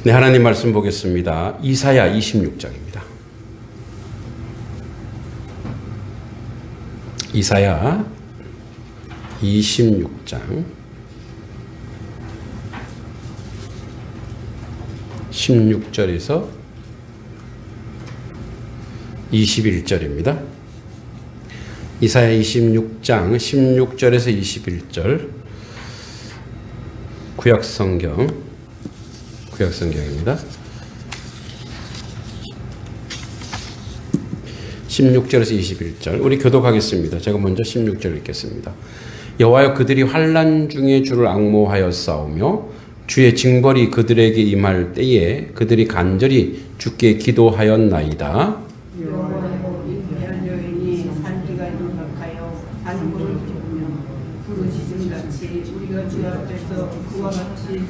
네, 하나님 말씀 보겠습니다. 이사야 26장입니다. 이사야 26장 16절에서 21절입니다. 이사야 26장 16절에서 21절 구약성경입니다. 16절에서 21절 우리 교독하겠습니다. 제가 먼저 16절 읽겠습니다. 여호와여, 그들이 환난 중에 주를 앙모하여 싸우며 주의 징벌이 그들에게 임할 때에 그들이 간절히 주께 기도하였나이다. 여호와여, 인내한 여인이 산기가 임박하여 산물을 기우며 부르짖음같이 우리가 주 앞에서 그와 같이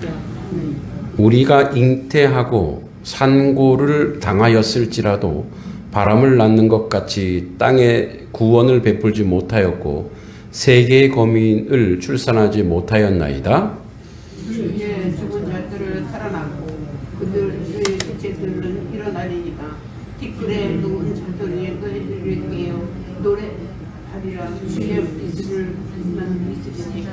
우리가 잉태하고 산고를 당하였을지라도 바람을 낳는 것 같이 땅에 구원을 베풀지 못하였고 세계의 거민을 출산하지 못하였나이다. 주의 죽은 자들을 살아나고 그들의 지체들은 일어나리이다. 티끌에 누운 자들이 너희를 깨어 노래하리라. 주의 이슬을 있으리니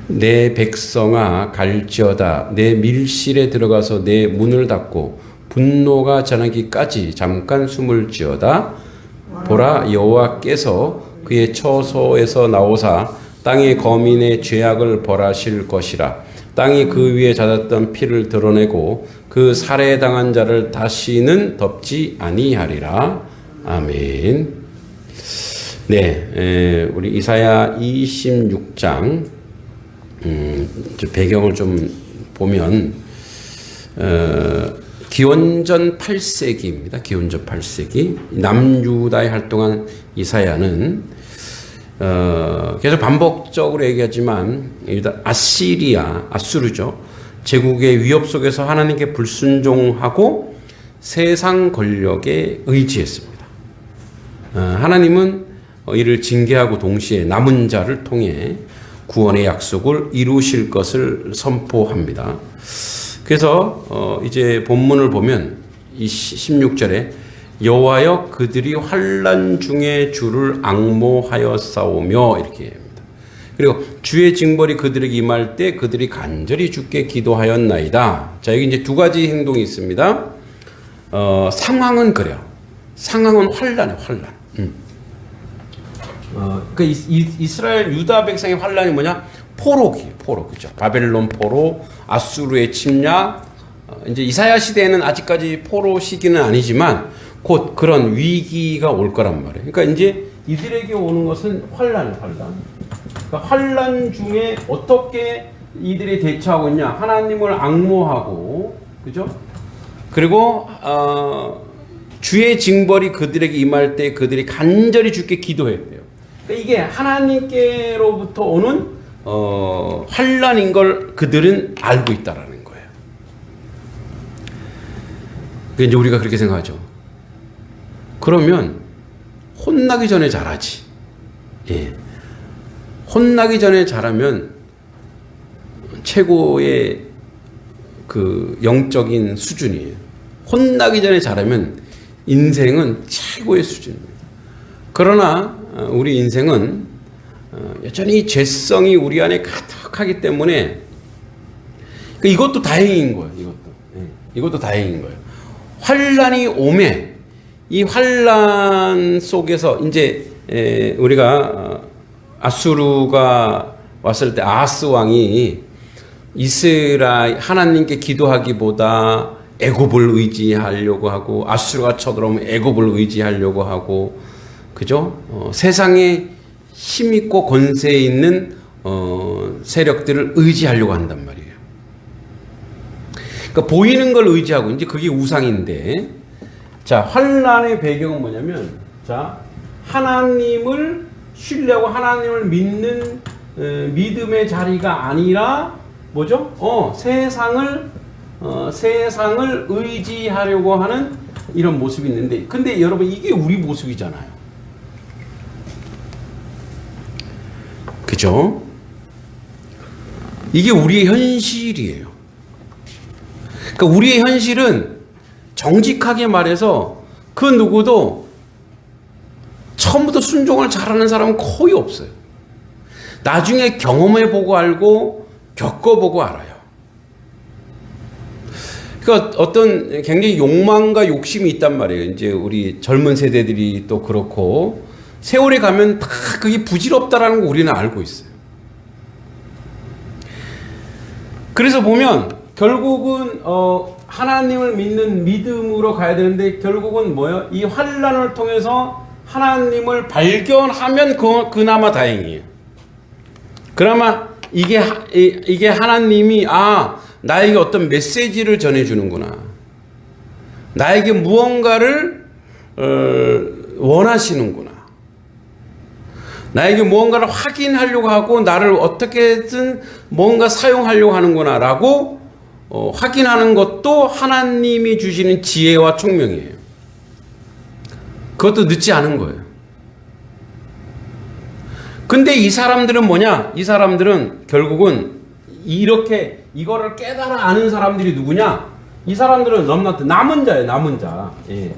내 백성아 갈지어다. 내 밀실에 들어가서 내 문을 닫고 분노가 전하기까지 잠깐 숨을 지어다. 보라, 여호와께서 그의 처소에서 나오사 땅의 거민의 죄악을 벌하실 것이라. 땅이 그 위에 잦았던 피를 드러내고 그 살해당한 자를 다시는 덮지 아니하리라. 아멘. 네, 우리 이사야 26장 배경을 좀 보면 기원전 8세기입니다. 기원전 8세기 남유다에 활동한 이사야는 계속 반복적으로 얘기하지만 아수르죠. 제국의 위협 속에서 하나님께 불순종하고 세상 권력에 의지했습니다. 하나님은 이를 징계하고 동시에 남은 자를 통해 구원의 약속을 이루실 것을 선포합니다. 그래서 이제 본문을 보면 이 16절에 여호와여, 그들이 환난 중에 주를 앙모하여 싸우며 이렇게 합니다. 그리고 주의 징벌이 그들에게 임할 때 그들이 간절히 주께 기도하였나이다. 자, 여기 이제 두 가지 행동이 있습니다. 상황은 그래요. 상황은 환난이에요. 환난. 그 이스라엘 유다 백성의 환난이 뭐냐? 포로, 그죠? 바벨론 포로, 아수르의 침략. 이제 이사야 시대에는 아직까지 포로 시기는 아니지만 곧 그런 위기가 올 거란 말이에요. 그러니까 이제 이들에게 오는 것은 환난이에요. 그러니까 환난 중에 어떻게 이들이 대처하고 있냐? 하나님을 앙모하고, 그죠? 그리고 주의 징벌이 그들에게 임할 때 그들이 간절히 주께 기도했대요. 그러니까 이게 하나님께로부터 오는 환난인 걸 그들은 알고 있다라는 거예요. 그게 이제 우리가 그렇게 생각하죠. 그러면 혼나기 전에 잘하지. 예. 혼나기 전에 잘하면 최고의 그 영적인 수준이에요. 혼나기 전에 잘하면 인생은 최고의 수준입니다. 그러나 우리 인생은 여전히 죄성이 우리 안에 가득하기 때문에 이것도 다행인 거예요. 이것도 다행인 거예요. 환난이 오매 이 환난 속에서 이제 우리가 아수르가 왔을 때 아하스 왕이 이스라엘 하나님께 기도하기보다 애굽을 의지하려고 하고 아수르가 쳐들어오면 애굽을 의지하려고 하고, 그죠? 세상에 힘 있고 권세 있는 세력들을 의지하려고 한단 말이에요. 그러니까 보이는 걸 의지하고, 이제 그게 우상인데, 자, 환난의 배경은 뭐냐면, 자, 하나님을 신뢰하고 하나님을 믿는 믿음의 자리가 아니라 뭐죠? 세상을 의지하려고 하는 이런 모습이 있는데, 근데 여러분 이게 우리 모습이잖아요. 그죠? 이게 우리의 현실이에요. 그러니까 우리의 현실은 정직하게 말해서 그 누구도 처음부터 순종을 잘하는 사람은 거의 없어요. 나중에 경험해보고 알고 겪어보고 알아요. 그러니까 어떤 굉장히 욕망과 욕심이 있단 말이에요. 이제 우리 젊은 세대들이 또 그렇고 세월이 가면 다 그게 부질없다라는 거 우리는 알고 있어요. 그래서 보면 결국은 하나님을 믿는 믿음으로 가야 되는데 결국은 뭐예요? 이 환난을 통해서 하나님을 발견하면 그나마 다행이에요. 그나마 이게 하나님이 나에게 어떤 메시지를 전해주는구나. 나에게 무언가를 원하시는구나. 나에게 무언가를 확인하려고 하고 나를 어떻게든 뭔가 사용하려고 하는구나 라고 확인하는 것도 하나님이 주시는 지혜와 총명이에요. 그것도 늦지 않은 거예요. 근데 이 사람들은 뭐냐? 이 사람들은 결국은 이렇게 이거를 깨달아 아는 사람들이 누구냐? 이 사람들은 남은 자예요. 남은 자. 예.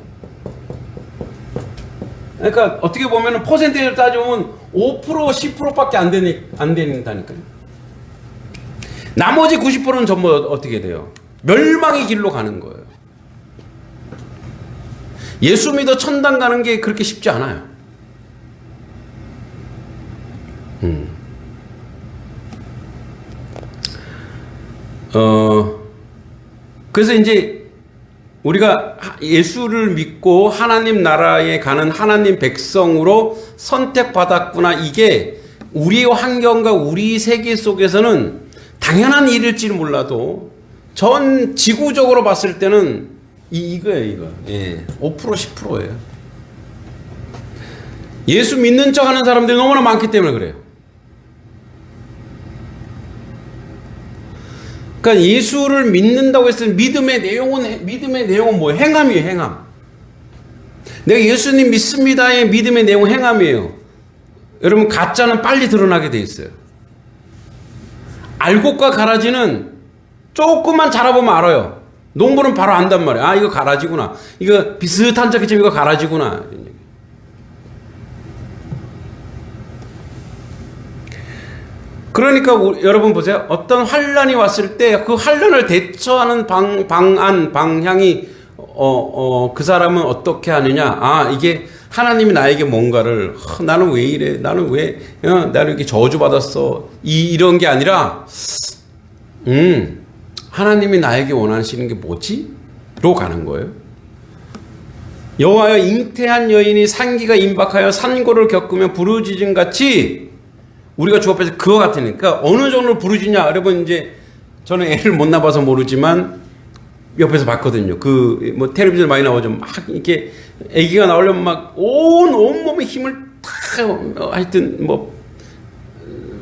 그러니까 어떻게 보면 퍼센테이지를 따지면 5% 10%밖에 안 된다니까요. 나머지 90%는 전부 어떻게 돼요? 멸망의 길로 가는 거예요. 예수 믿어 천당 가는 게 그렇게 쉽지 않아요. 그래서 이제 우리가 예수를 믿고 하나님 나라에 가는 하나님 백성으로 선택받았구나. 이게 우리의 환경과 우리 세계 속에서는 당연한 일일지 몰라도 전 지구적으로 봤을 때는 이거예요, 이거. 예, 5% 10%예요. 예수 믿는 척 하는 사람들이 너무나 많기 때문에 그래요. 그러니까 예수를 믿는다고 했을 때 믿음의 내용은 뭐예요? 행함이에요, 행함. 내가 예수님 믿습니다의 믿음의 내용은 행함이에요. 여러분, 가짜는 빨리 드러나게 돼 있어요. 알곡과 가라지는 조금만 자라보면 알아요. 농부는 바로 안단 말이에요. 이거 가라지구나. 이거 비슷한 척했지만 이거 가라지구나. 그러니까 여러분 보세요. 어떤 환란이 왔을 때 그 환란을 대처하는 방향이 그 사람은 어떻게 하느냐. 이게 하나님이 나에게 뭔가를 나는 왜 이래? 나는 왜 나는 이렇게 저주받았어? 이런 게 아니라 하나님이 나에게 원하시는 게 뭐지? 로 가는 거예요. 여호와여, 잉태한 여인이 산기가 임박하여 산고를 겪으며 부르짖음 같이 우리가 주 앞에서 그와 같으니까 어느 정도로 부르짖냐. 여러분, 이제 저는 애를 못 낳아서 모르지만 옆에서 봤거든요. 뭐 텔레비전 많이 나오죠. 막 이렇게 아기가 나오려면 막 온몸의 힘을 다 하여튼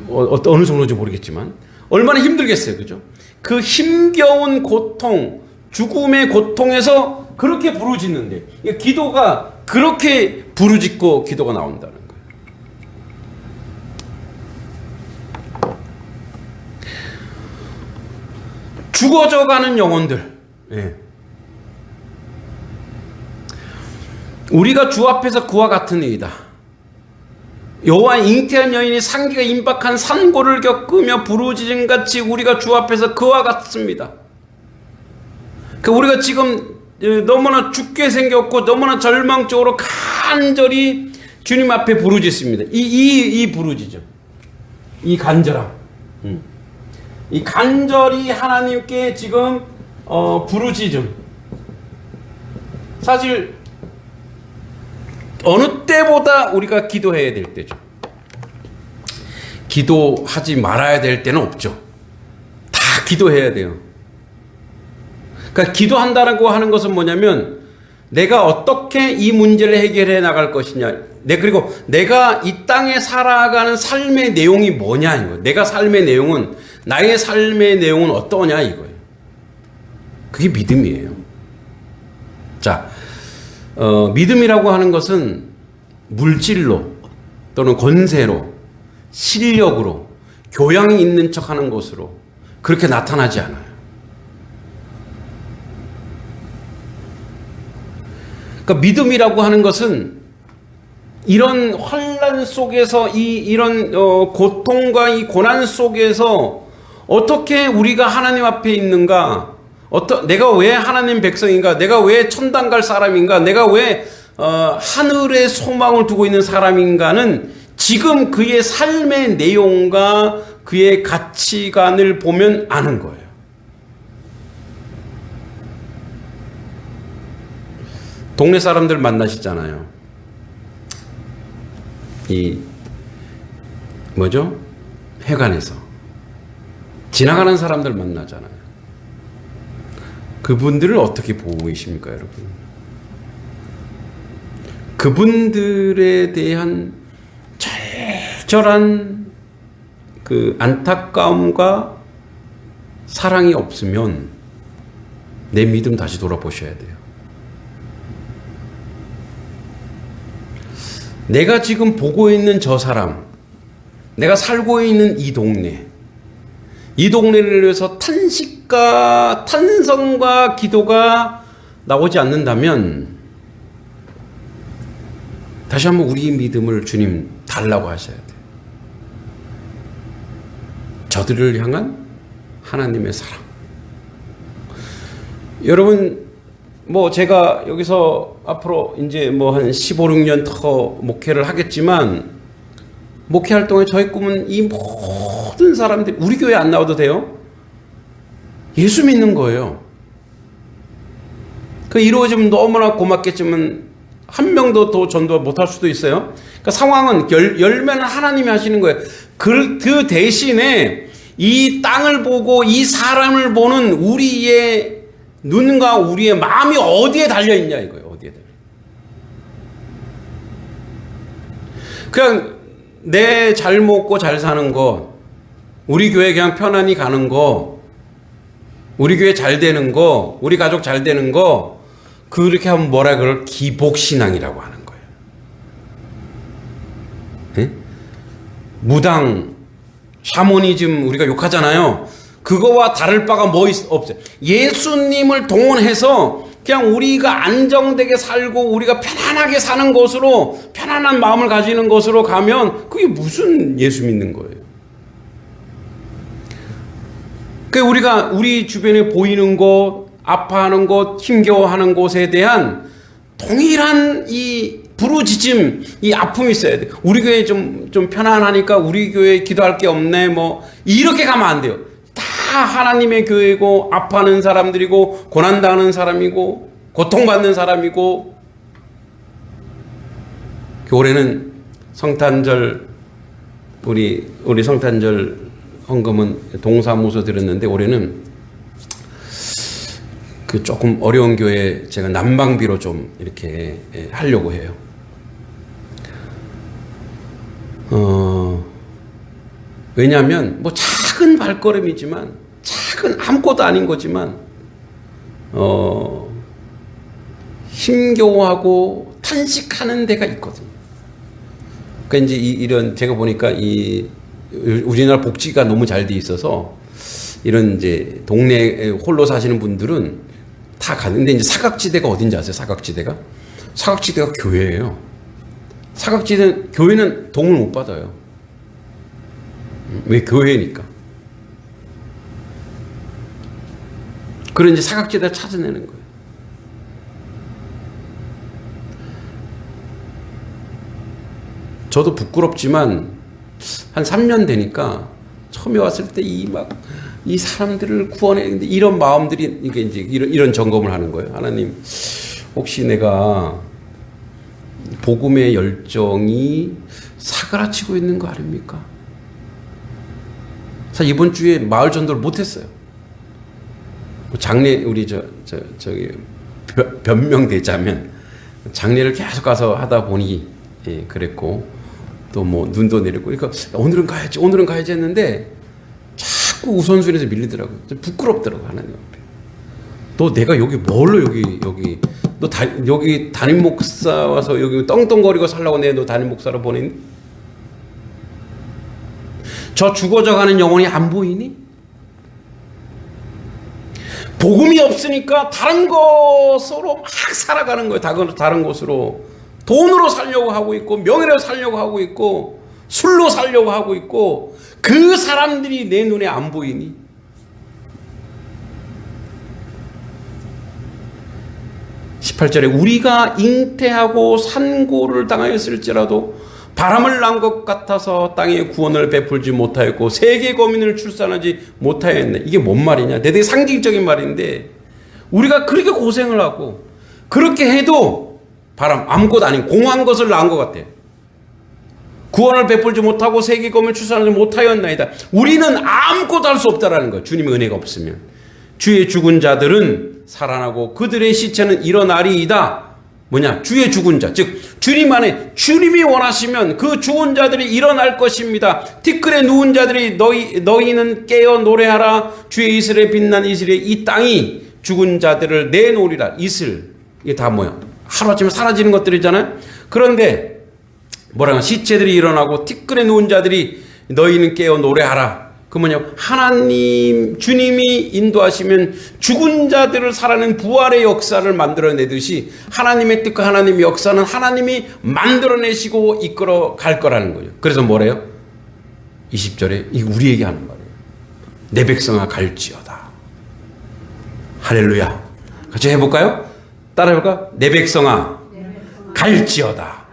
어느 정도인지 모르겠지만 얼마나 힘들겠어요. 그죠? 그 힘겨운 고통, 죽음의 고통에서 그렇게 부르짖는데, 기도가 그렇게 부르짖고 기도가 나온다는 거예요. 죽어져가는 영혼들. 예. 우리가 주 앞에서 그와 같은 이이다. 여호와의 잉태한 여인이 산기가 임박한 산고를 겪으며 부르짖음 같이 우리가 주 앞에서 그와 같습니다. 우리가 지금 너무나 죽게 생겼고 너무나 절망적으로 간절히 주님 앞에 부르짖습니다. 이 부르짖음, 이 간절함, 이 간절히 하나님께 지금 부르짖음. 사실 어느 때보다 우리가 기도해야 될 때죠. 기도하지 말아야 될 때는 없죠. 다 기도해야 돼요. 그러니까 기도한다고 하는 것은 뭐냐면 내가 어떻게 이 문제를 해결해 나갈 것이냐. 그리고 내가 이 땅에 살아가는 삶의 내용이 뭐냐 이거예요. 내가 삶의 내용은, 나의 삶의 내용은 어떠냐 이거예요. 그게 믿음이에요. 자, 믿음이라고 하는 것은 물질로 또는 권세로, 실력으로, 교양이 있는 척하는 것으로 그렇게 나타나지 않아요. 그러니까 믿음이라고 하는 것은 이런 환난 속에서 이런 고통과 이 고난 속에서 어떻게 우리가 하나님 앞에 있는가, 내가 왜 하나님 백성인가, 내가 왜 천당 갈 사람인가, 내가 왜 하늘의 소망을 두고 있는 사람인가는 지금 그의 삶의 내용과 그의 가치관을 보면 아는 거예요. 동네 사람들 만나시잖아요. 회관에서 지나가는 사람들 만나잖아요. 그분들을 어떻게 보고 계십니까, 여러분? 그분들에 대한 절절한 그 안타까움과 사랑이 없으면 내 믿음 다시 돌아보셔야 돼요. 내가 지금 보고 있는 저 사람, 내가 살고 있는 이 동네를 위해서 탄성과 기도가 나오지 않는다면 다시 한번 우리 믿음을 주님 달라고 하셔야 돼요. 저들을 향한 하나님의 사랑. 여러분, 제가 여기서 앞으로 이제 한 15, 16년 더 목회를 하겠지만, 목회할 동안 저의 꿈은 이 모든 사람들이, 우리 교회 안 나와도 돼요. 예수 믿는 거예요. 그 이루어지면 너무나 고맙겠지만, 한 명도 더 전도 못할 수도 있어요. 그러니까 상황은 열매는 하나님이 하시는 거예요. 그 대신에 이 땅을 보고 이 사람을 보는 우리의 눈과 우리의 마음이 어디에 달려있냐 이거예요. 어디에 달려. 그냥 내 잘 먹고 잘 사는 거, 우리 교회 그냥 편안히 가는 거, 우리 교회 잘 되는 거, 우리 가족 잘 되는 거, 그렇게 하면 뭐라 그럴? 기복신앙이라고 하는 거예요. 네? 무당, 샤머니즘 우리가 욕하잖아요. 그거와 다를 바가 없어요. 예수님을 동원해서 그냥 우리가 안정되게 살고 우리가 편안하게 사는 것으로, 편안한 마음을 가지는 것으로 가면 그게 무슨 예수 믿는 거예요. 그러니까 우리 주변에 보이는 것, 아파하는 곳, 힘겨워하는 곳에 대한 동일한 이 부르짖음, 이 아픔이 있어야 돼. 우리 교회 좀 편안하니까 우리 교회 기도할 게 없네, 이렇게 가면 안 돼요. 다 하나님의 교회고, 아파하는 사람들이고, 고난당하는 사람이고, 고통받는 사람이고. 올해는 성탄절, 우리 성탄절 헌금은 동사무소 드렸는데, 올해는 그 조금 어려운 교회 제가 난방비로 좀 이렇게 하려고 해요. 왜냐하면 작은 발걸음이지만, 아무것도 아닌 거지만 힘겨워하고 탄식하는 데가 있거든요. 그러니까 이제 이런 제가 보니까 우리나라 복지가 너무 잘 돼 있어서 이런 이제 동네에 홀로 사시는 분들은 다 가는데, 이제 사각지대가 어딘지 아세요? 사각지대가 교회예요. 교회는 도움을 못 받아요. 왜? 교회니까. 그런 이제 사각지대를 찾아내는 거예요. 저도 부끄럽지만 한 3년 되니까 처음에 왔을 때 이 사람들을 구원해, 이런 마음들이 이게 이제 이런 점검을 하는 거예요. 하나님, 혹시 내가 복음의 열정이 사그라치고 있는 거 아닙니까? 사실 이번 주에 마을 전도를 못했어요. 장례, 우리 저기 변명되자면 장례를 계속 가서 하다 보니 그랬고, 또 눈도 내리고, 그러니까 오늘은 가야지 했는데 자꾸 우선순위에서 밀리더라고요. 좀 부끄럽더라고요, 하나님 앞에. 너 내가 여기 뭘로 여기 너 여기 담임 목사 와서 여기 떵떵거리고 살라고 너 담임 목사로 보냈니? 저 죽어져가는 영혼이 안 보이니? 복음이 없으니까 다른 것으로 막 살아가는 거예요. 다른 곳으로. 돈으로 살려고 하고 있고, 명예로 살려고 하고 있고, 술로 살려고 하고 있고, 그 사람들이 내 눈에 안 보이니? 18절에 우리가 잉태하고 산고를 당하였을지라도 바람을 난 것 같아서 땅에 구원을 베풀지 못하였고 세계 거민을 출산하지 못하였네. 이게 뭔 말이냐? 대단히 상징적인 말인데 우리가 그렇게 고생을 하고 그렇게 해도 바람 아무것도 아닌 공허한 것을 낳은 것 같아요. 구원을 베풀지 못하고 세계 거민을 출산하지 못하였나이다. 우리는 아무것도 할 수 없다라는 거예요. 주님의 은혜가 없으면. 주의 죽은 자들은 살아나고 그들의 시체는 일어나리이다. 뭐냐? 주의 죽은 자, 즉 주님 안에 주님이 원하시면 그 죽은 자들이 일어날 것입니다. 티끌에 누운 자들이 너희는 깨어 노래하라. 주의 이슬에 빛난 이슬에 이 땅이 죽은 자들을 내놓으리라. 이슬, 이게 다 뭐야? 하루아침에 사라지는 것들이잖아요. 그런데 뭐라고 시체들이 일어나고 티끌에 누운 자들이 너희는 깨어 노래하라. 그 뭐냐? 하나님, 주님이 인도하시면 죽은 자들을 살아낸 부활의 역사를 만들어내듯이 하나님의 뜻과 하나님의 역사는 하나님이 만들어내시고 이끌어 갈 거라는 거예요. 그래서 뭐래요? 20절에 이게 우리에게 하는 말이에요. 내 백성아 갈지어다. 할렐루야. 같이 해볼까요? 따라해볼까요? 내 백성아 갈지어다.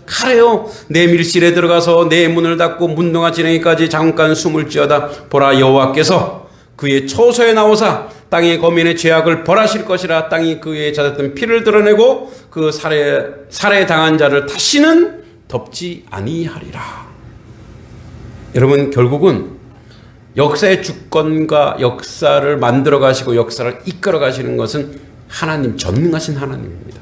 가래요. 내 밀실에 들어가서 내 문을 닫고 문동아 지렁이까지 잠깐 숨을 지어다. 보라, 여호와께서 그의 처소에 나오사 땅의 거민의 죄악을 벌하실 것이라. 땅이 그의 잦았던 피를 드러내고 그 살해 당한 자를 다시는 덮지 아니하리라. 여러분, 결국은 역사의 주권과 역사를 만들어 가시고 역사를 이끌어 가시는 것은 하나님, 전능하신 하나님입니다.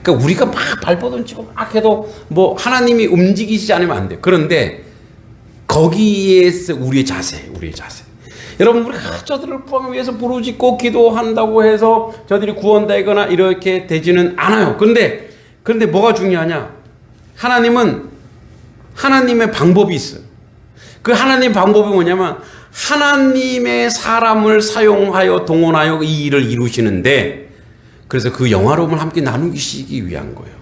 그러니까 우리가 막 발버둥 치고 막 해도 뭐 하나님이 움직이시지 않으면 안 돼요. 그런데 거기에서 우리의 자세. 여러분, 우리가 저들을 구하기 위해서 부르짖고 기도한다고 해서 저들이 구원되거나 이렇게 되지는 않아요. 그런데 뭐가 중요하냐? 하나님은 하나님의 방법이 있어요. 그 하나님의 방법이 뭐냐면 하나님의 사람을 사용하여 동원하여 이 일을 이루시는데, 그래서 그 영화로움을 함께 나누시기 위한 거예요.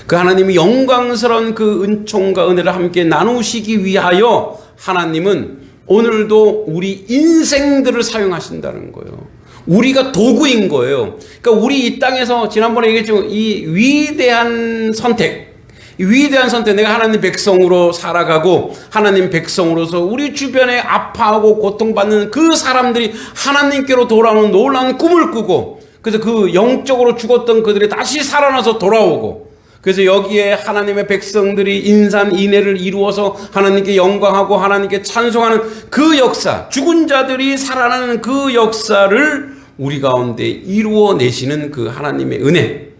그 하나님이 영광스러운 그 은총과 은혜를 함께 나누시기 위하여 하나님은 오늘도 우리 인생들을 사용하신다는 거예요. 우리가 도구인 거예요. 그러니까 우리 이 땅에서 지난번에 얘기했죠. 이 위대한 선택, 내가 하나님 백성으로 살아가고 하나님 백성으로서 우리 주변에 아파하고 고통받는 그 사람들이 하나님께로 돌아오는 놀라운 꿈을 꾸고, 그래서 그 영적으로 죽었던 그들이 다시 살아나서 돌아오고, 그래서 여기에 하나님의 백성들이 인산인해를 이루어서 하나님께 영광하고 하나님께 찬송하는 그 역사, 죽은 자들이 살아나는 그 역사를 우리 가운데 이루어내시는 그 하나님의 은혜.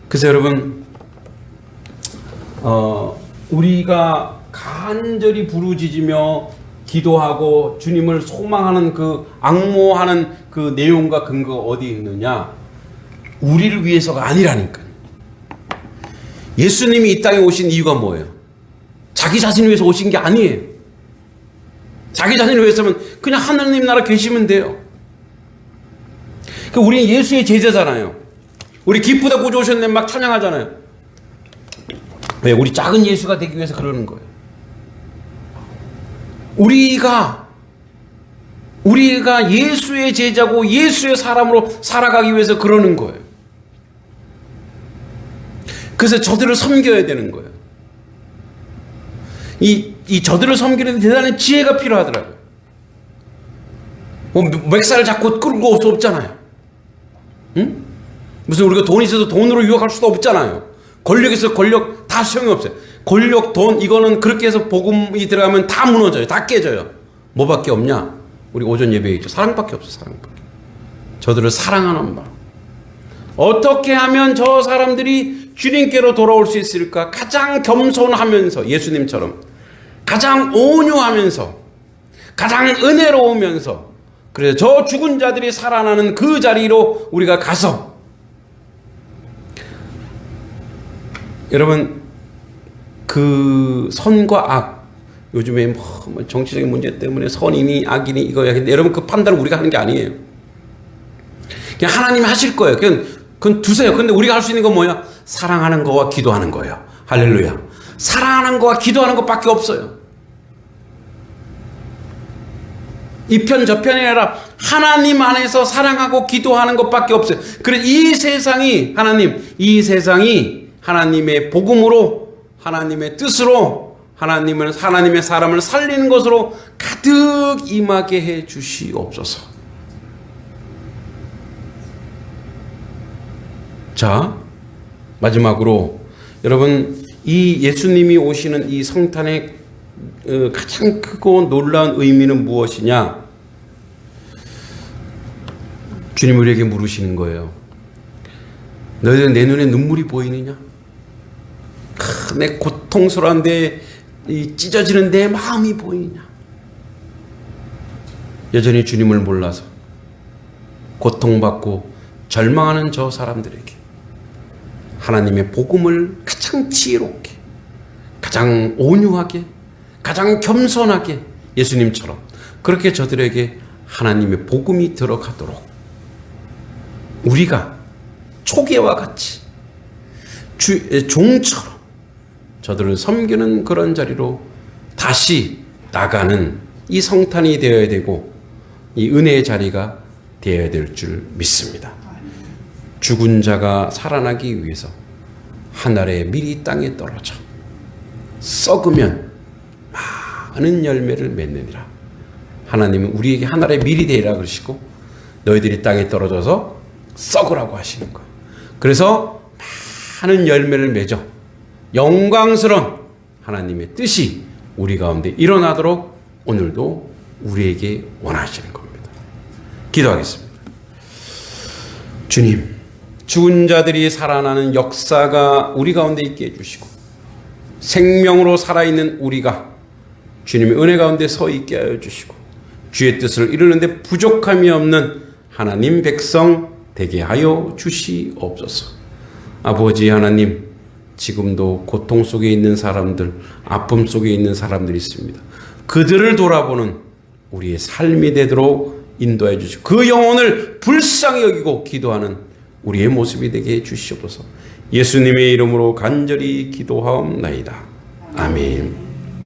그래서 여러분, 우리가 간절히 부르짖으며 기도하고 주님을 소망하는 그 앙모하는 그 내용과 근거가 어디 있느냐? 우리를 위해서가 아니라니까. 예수님이 이 땅에 오신 이유가 뭐예요? 자기 자신을 위해서 오신 게 아니에요. 자기 자신을 위해서면 그냥 하나님 나라 계시면 돼요. 그러니까 우리는 예수의 제자잖아요. 우리 기쁘다 구주 오셨네 막 찬양하잖아요. 왜? 우리 작은 예수가 되기 위해서 그러는 거예요. 우리가 예수의 제자고 예수의 사람으로 살아가기 위해서 그러는 거예요. 그래서 저들을 섬겨야 되는 거예요. 이 저들을 섬기는 데 대단한 지혜가 필요하더라고요. 뭐 맥살을 잡고 끌고 올 수 없잖아요. 응? 무슨 우리가 돈이 있어서 돈으로 유혹할 수도 없잖아요. 권력 있어서 권력 다 소용이 없어요. 권력, 돈, 이거는 그렇게 해서 복음이 들어가면 다 무너져요. 다 깨져요. 뭐밖에 없냐? 우리 오전 예배에 있죠. 사랑밖에 없어. 사랑밖에. 저들을 사랑하는 마음. 어떻게 하면 저 사람들이 주님께로 돌아올 수 있을까? 가장 겸손하면서, 예수님처럼 가장 온유하면서, 가장 은혜로우면서, 그래서 저 죽은 자들이 살아나는 그 자리로 우리가 가서, 여러분, 그 선과 악, 요즘에 뭐 정치적인 문제 때문에 선이니 악이니 이거야. 근데 여러분, 그 판단을 우리가 하는 게 아니에요. 그냥 하나님이 하실 거예요. 그건 두세요. 근데 우리가 할 수 있는 건 뭐야? 사랑하는 거와 기도하는 거예요. 할렐루야. 사랑하는 거와 기도하는 것밖에 없어요. 이 편 저편이 아니라 하나님 안에서 사랑하고 기도하는 것밖에 없어요. 그래서 이 세상이 하나님의 복음으로, 하나님의 뜻으로, 하나님의 사람을 살리는 것으로 가득 임하게 해 주시옵소서. 자, 마지막으로 여러분, 이 예수님이 오시는 이 성탄의 가장 크고 놀라운 의미는 무엇이냐? 주님 우리에게 물으시는 거예요. 너희들 내 눈에 눈물이 보이느냐? 내 고통스러운데 찢어지는 내 마음이 보이느냐? 여전히 주님을 몰라서 고통받고 절망하는 저 사람들에게 하나님의 복음을 가장 지혜롭게, 가장 온유하게, 가장 겸손하게 예수님처럼 그렇게 저들에게 하나님의 복음이 들어가도록 우리가 초계와 같이 종처럼 저들을 섬기는 그런 자리로 다시 나가는 이 성탄이 되어야 되고 이 은혜의 자리가 되어야 될 줄 믿습니다. 죽은 자가 살아나기 위해서 하늘의 밀이 땅에 떨어져 썩으면 많은 열매를 맺느니라. 하나님은 우리에게 하늘의 밀이 되리라 그러시고 너희들이 땅에 떨어져서 썩으라고 하시는 거예요. 그래서 많은 열매를 맺어 영광스러운 하나님의 뜻이 우리 가운데 일어나도록 오늘도 우리에게 원하시는 겁니다. 기도하겠습니다. 주님, 죽은 자들이 살아나는 역사가 우리 가운데 있게 해주시고 생명으로 살아있는 우리가 주님의 은혜 가운데 서 있게 하여 주시고 주의 뜻을 이루는데 부족함이 없는 하나님 백성 되게 하여 주시옵소서. 아버지 하나님, 지금도 고통 속에 있는 사람들, 아픔 속에 있는 사람들이 있습니다. 그들을 돌아보는 우리의 삶이 되도록 인도해 주시고 그 영혼을 불쌍히 여기고 기도하는 우리의 모습이 되게 해 주시옵소서. 예수님의 이름으로 간절히 기도하옵나이다. 아멘.